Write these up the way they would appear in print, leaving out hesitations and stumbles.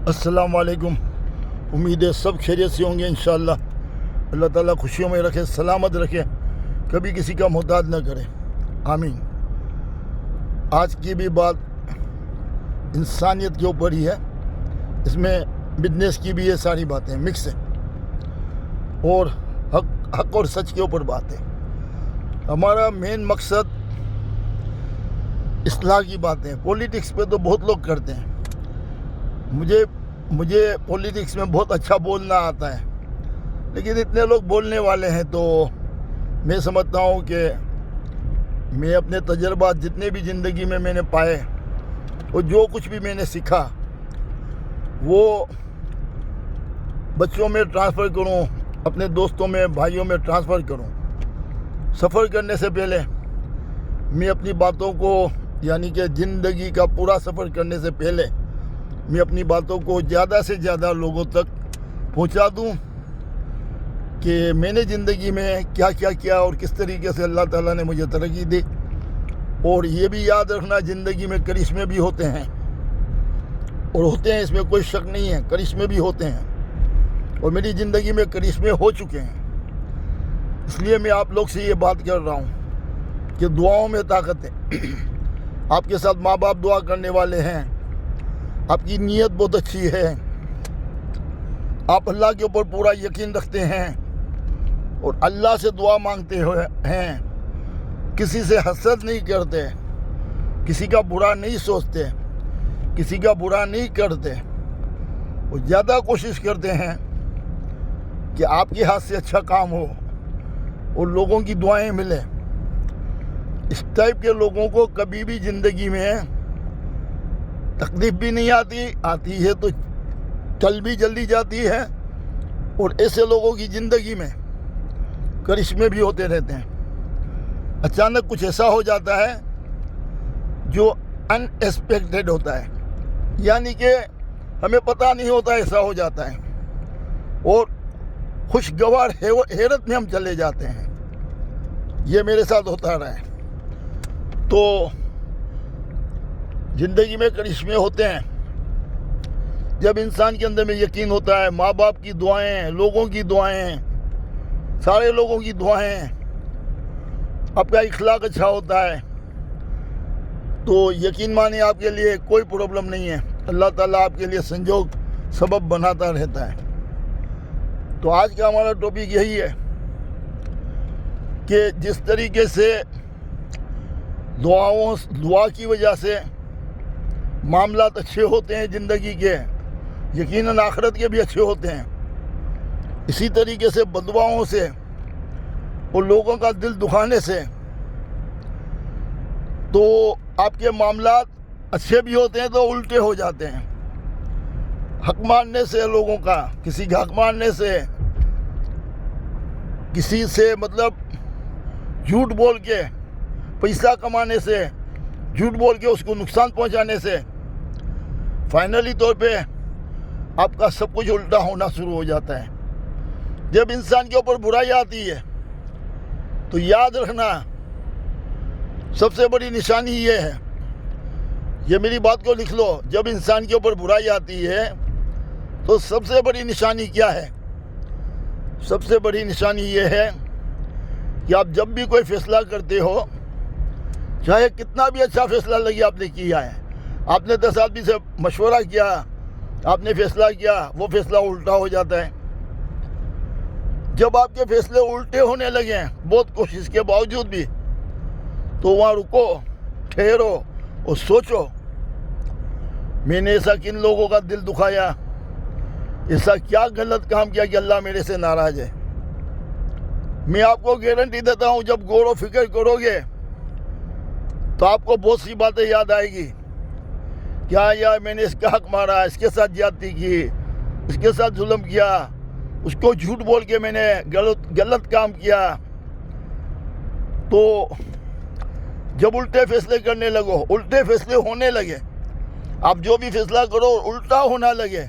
السلام علیکم. امید ہے سب خیریت سے ہوں گے انشاءاللہ. اللہ تعالیٰ خوشیوں میں رکھے, سلامت رکھے, کبھی کسی کا محتاج نہ کرے, آمین. آج کی بھی بات انسانیت کے اوپر ہی ہے. اس میں بزنس کی بھی یہ ساری باتیں مکس ہیں, اور حق اور سچ کے اوپر بات ہے. ہمارا مین مقصد اصلاح کی باتیں. پولیٹکس پہ تو بہت لوگ کرتے ہیں. مجھے پولیٹکس میں بہت اچھا بولنا آتا ہے, لیکن اتنے لوگ بولنے والے ہیں تو میں سمجھتا ہوں کہ میں اپنے تجربات جتنے بھی زندگی میں نے پائے اور جو کچھ بھی میں نے سیکھا وہ بچوں میں ٹرانسفر کروں, اپنے دوستوں میں, بھائیوں میں ٹرانسفر کروں. سفر کرنے سے پہلے میں اپنی باتوں کو, یعنی کہ زندگی کا پورا سفر کرنے سے پہلے میں اپنی باتوں کو زیادہ سے زیادہ لوگوں تک پہنچا دوں کہ میں نے زندگی میں کیا کیا کیا اور کس طریقے سے اللہ تعالیٰ نے مجھے ترقی دی. اور یہ بھی یاد رکھنا, زندگی میں کرشمے بھی ہوتے ہیں, اور ہوتے ہیں, اس میں کوئی شک نہیں ہے, کرشمے بھی ہوتے ہیں, اور میری زندگی میں کرشمے ہو چکے ہیں. اس لیے میں آپ لوگ سے یہ بات کر رہا ہوں کہ دعاؤں میں طاقت ہے. آپ کے ساتھ ماں باپ دعا کرنے والے ہیں, آپ کی نیت بہت اچھی ہے, آپ اللہ کے اوپر پورا یقین رکھتے ہیں اور اللہ سے دعا مانگتے ہیں, کسی سے حسد نہیں کرتے, کسی کا برا نہیں سوچتے, کسی کا برا نہیں کرتے, اور زیادہ کوشش کرتے ہیں کہ آپ کے ہاتھ سے اچھا کام ہو اور لوگوں کی دعائیں ملیں. اس ٹائپ کے لوگوں کو کبھی بھی زندگی میں تکلیف بھی نہیں آتی ہے تو چل بھی جلدی جاتی ہے, اور ایسے لوگوں کی زندگی میں کرشمے بھی ہوتے رہتے ہیں. اچانک کچھ ایسا ہو جاتا ہے جو ان ایکسپیکٹڈ ہوتا ہے, یعنی کہ ہمیں پتہ نہیں ہوتا ایسا ہو جاتا ہے, اور خوشگوار حیرت میں ہم چلے جاتے ہیں. یہ میرے ساتھ ہوتا رہا ہے. تو زندگی میں کرشمے ہوتے ہیں جب انسان کے اندر میں یقین ہوتا ہے. ماں باپ کی دعائیں, لوگوں کی دعائیں, سارے لوگوں کی دعائیں, آپ کا اخلاق اچھا ہوتا ہے تو یقین مانے آپ کے لیے کوئی پرابلم نہیں ہے. اللہ تعالیٰ آپ کے لیے سنجوگ سبب بناتا رہتا ہے. تو آج کا ہمارا ٹاپک یہی ہے کہ جس طریقے سے دعا کی وجہ سے معاملات اچھے ہوتے ہیں زندگی کے, یقیناً آخرت کے بھی اچھے ہوتے ہیں, اسی طریقے سے بددعاؤں سے اور لوگوں کا دل دکھانے سے تو آپ کے معاملات اچھے بھی ہوتے ہیں تو الٹے ہو جاتے ہیں. حق ماننے سے لوگوں کا, کسی کا حق ماننے سے, کسی سے مطلب جھوٹ بول کے پیسہ کمانے سے, جھوٹ بول کے اس کو نقصان پہنچانے سے فائنلی طور پہ آپ کا سب کچھ الٹا ہونا شروع ہو جاتا ہے. جب انسان کے اوپر برائی آتی ہے تو یاد رکھنا سب سے بڑی نشانی یہ ہے, یہ میری بات کو لکھ لو, جب انسان کے اوپر برائی آتی ہے تو سب سے بڑی نشانی کیا ہے؟ سب سے بڑی نشانی یہ ہے کہ آپ جب بھی کوئی فیصلہ کرتے ہو, چاہے کتنا بھی اچھا فیصلہ لگے آپ نے کیا ہے, آپ نے 10 آدمی سے مشورہ کیا, آپ نے فیصلہ کیا, وہ فیصلہ الٹا ہو جاتا ہے. جب آپ کے فیصلے الٹے ہونے لگے ہیں بہت کوشش کے باوجود بھی, تو وہاں رکو, ٹھہرو اور سوچو, میں نے ایسا کن لوگوں کا دل دکھایا, ایسا کیا غلط کام کیا کہ اللہ میرے سے ناراض ہے. میں آپ کو گارنٹی دیتا ہوں جب غور و فکر کرو گے تو آپ کو بہت سی باتیں یاد آئے گی. کیا یار میں نے اس کا حق مارا, اس کے ساتھ زیادتی کی, اس کے ساتھ ظلم کیا, اس کو جھوٹ بول کے میں نے غلط کام کیا. تو جب الٹے فیصلے کرنے لگو, الٹے فیصلے ہونے لگے, آپ جو بھی فیصلہ کرو الٹا ہونا لگے,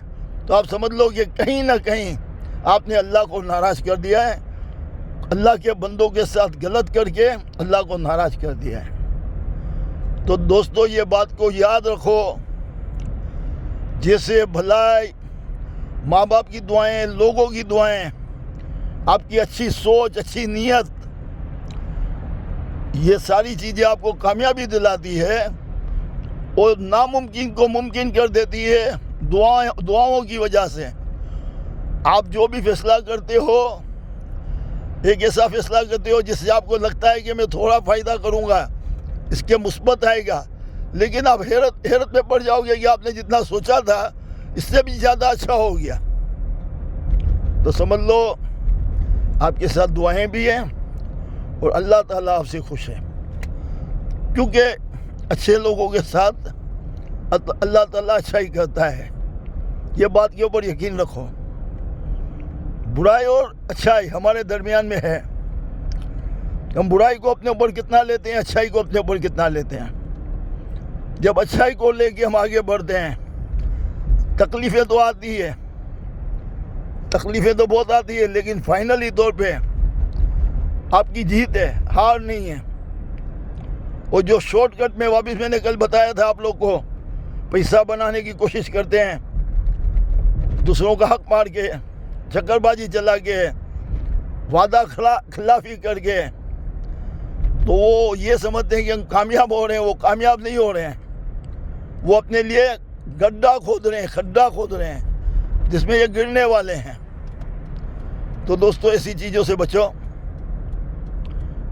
تو آپ سمجھ لو کہ کہیں نہ کہیں آپ نے اللہ کو ناراض کر دیا ہے, اللہ کے بندوں کے ساتھ غلط کر کے اللہ کو ناراض کر دیا ہے. تو دوستو یہ بات کو یاد رکھو جیسے بھلائی، ماں باپ کی دعائیں، لوگوں کی دعائیں، آپ کی اچھی سوچ، اچھی نیت، یہ ساری چیزیں آپ کو کامیابی دلاتی ہے اور ناممکن کو ممکن کر دیتی ہے دعاؤں کی وجہ سے۔ آپ جو بھی فیصلہ کرتے ہو، ایک ایسا فیصلہ کرتے ہو جس سے آپ کو لگتا ہے کہ میں تھوڑا فائدہ کروں گا، اس کے مثبت آئے گا، لیکن آپ حیرت میں پڑ جاؤ گے کہ آپ نے جتنا سوچا تھا اس سے بھی زیادہ اچھا ہو گیا۔ تو سمجھ لو آپ کے ساتھ دعائیں بھی ہیں اور اللہ تعالیٰ آپ سے خوش ہے، کیونکہ اچھے لوگوں کے ساتھ اللہ تعالیٰ اچھائی کرتا ہے۔ یہ بات کے اوپر یقین رکھو۔ برائی اور اچھائی ہمارے درمیان میں ہے، ہم برائی کو اپنے اوپر کتنا لیتے ہیں، اچھائی کو اپنے اوپر کتنا لیتے ہیں۔ جب اچھائی کو لے کے ہم آگے بڑھتے ہیں، تکلیفیں تو آتی ہے، تکلیفیں تو بہت آتی ہے، لیکن فائنلی طور پہ آپ کی جیت ہے، ہار نہیں ہے۔ اور جو شارٹ کٹ میں واپس میں نے کل بتایا تھا آپ لوگ کو، پیسہ بنانے کی کوشش کرتے ہیں، دوسروں کا حق مار کے، چکر بازی چلا کے، وعدہ خلافی کر کے، تو وہ یہ سمجھتے ہیں کہ ہم کامیاب ہو رہے ہیں، وہ کامیاب نہیں ہو رہے ہیں، وہ اپنے لیے گڈھا کھود رہے ہیں جس میں یہ گرنے والے ہیں۔ تو دوستو ایسی چیزوں سے بچو،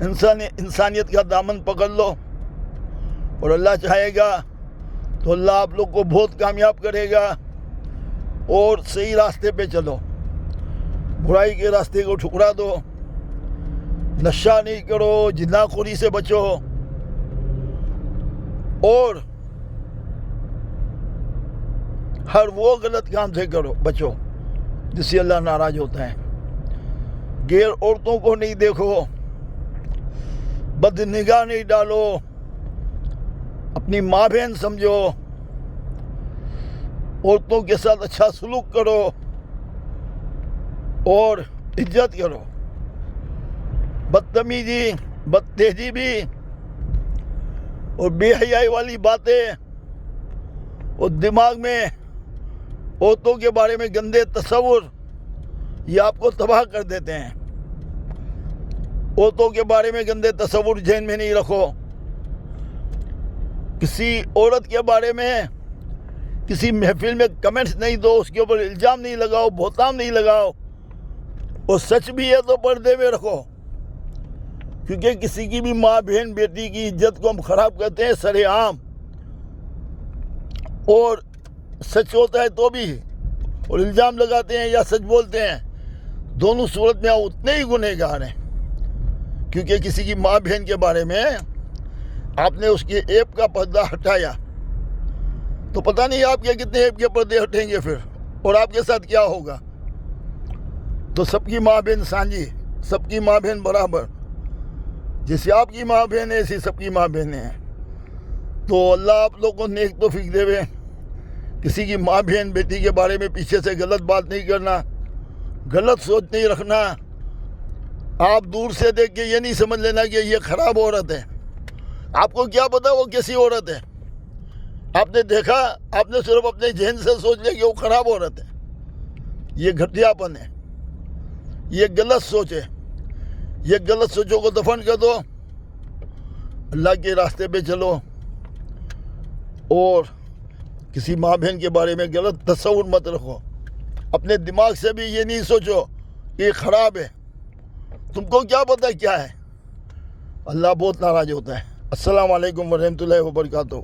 انسانیت کا دامن پکڑ لو، اور اللہ چاہے گا تو اللہ آپ لوگ کو بہت کامیاب کرے گا، اور صحیح راستے پہ چلو، برائی کے راستے کو ٹھکرا دو، نشہ نہیں کرو، زنا خوری سے بچو، اور ہر وہ غلط کام سے بچو جس سے اللہ ناراض ہوتا ہے۔ غیر عورتوں کو نہیں دیکھو، بد نگاہ نہیں ڈالو، اپنی ماں بہن سمجھو، عورتوں کے ساتھ اچھا سلوک کرو اور عزت کرو۔ بدتمیزی، بد تہذیبی اور بے حیائی والی باتیں اور دماغ میں عورتوں کے بارے میں گندے تصور، یہ آپ کو تباہ کر دیتے ہیں۔ عورتوں کے بارے میں گندے تصور ذہن میں نہیں رکھو۔ کسی عورت کے بارے میں کسی محفل میں کمنٹس نہیں دو، اس کے اوپر الزام نہیں لگاؤ، بہتان نہیں لگاؤ، اور سچ بھی ہے تو پردے میں رکھو، کیونکہ کسی کی بھی ماں بہن بیٹی کی عزت کو ہم خراب کرتے ہیں سرے عام، اور سچ ہوتا ہے تو بھی، اور الزام لگاتے ہیں یا سچ بولتے ہیں، دونوں صورت میں اتنے ہی گنہگار ہیں، کیونکہ کسی کی ماں بہن کے بارے میں آپ نے اس کے ایپ کا پردہ ہٹایا تو پتہ نہیں آپ کے کتنے ایپ کے پردے ہٹیں گے پھر، اور آپ کے ساتھ کیا ہوگا۔ تو سب کی ماں بہن سانجی، سب کی ماں بہن برابر، جیسے آپ کی ماں بہن ہے ایسی سب کی ماں بہنیں ہیں۔ تو اللہ آپ لوگوں کو نیک توفیق دے، کسی کی ماں بہن بیٹی کے بارے میں پیچھے سے غلط بات نہیں کرنا، غلط سوچ نہیں رکھنا۔ آپ دور سے دیکھ کے یہ نہیں سمجھ لینا کہ یہ خراب عورت ہے، آپ کو کیا پتا وہ کیسی عورت ہے؟ آپ نے دیکھا، آپ نے صرف اپنے ذہن سے سوچ لیا کہ وہ خراب عورت ہے۔ یہ گھٹیا پن ہے، یہ غلط سوچ ہے۔ یہ غلط سوچوں کو دفن کر دو، اللہ کے راستے پہ چلو، اور کسی ماں بہن کے بارے میں غلط تصور مت رکھو۔ اپنے دماغ سے بھی یہ نہیں سوچو کہ یہ خراب ہے، تم کو کیا پتہ کیا ہے۔ اللہ بہت ناراض ہوتا ہے۔ السلام علیکم ورحمۃ اللہ وبرکاتہ۔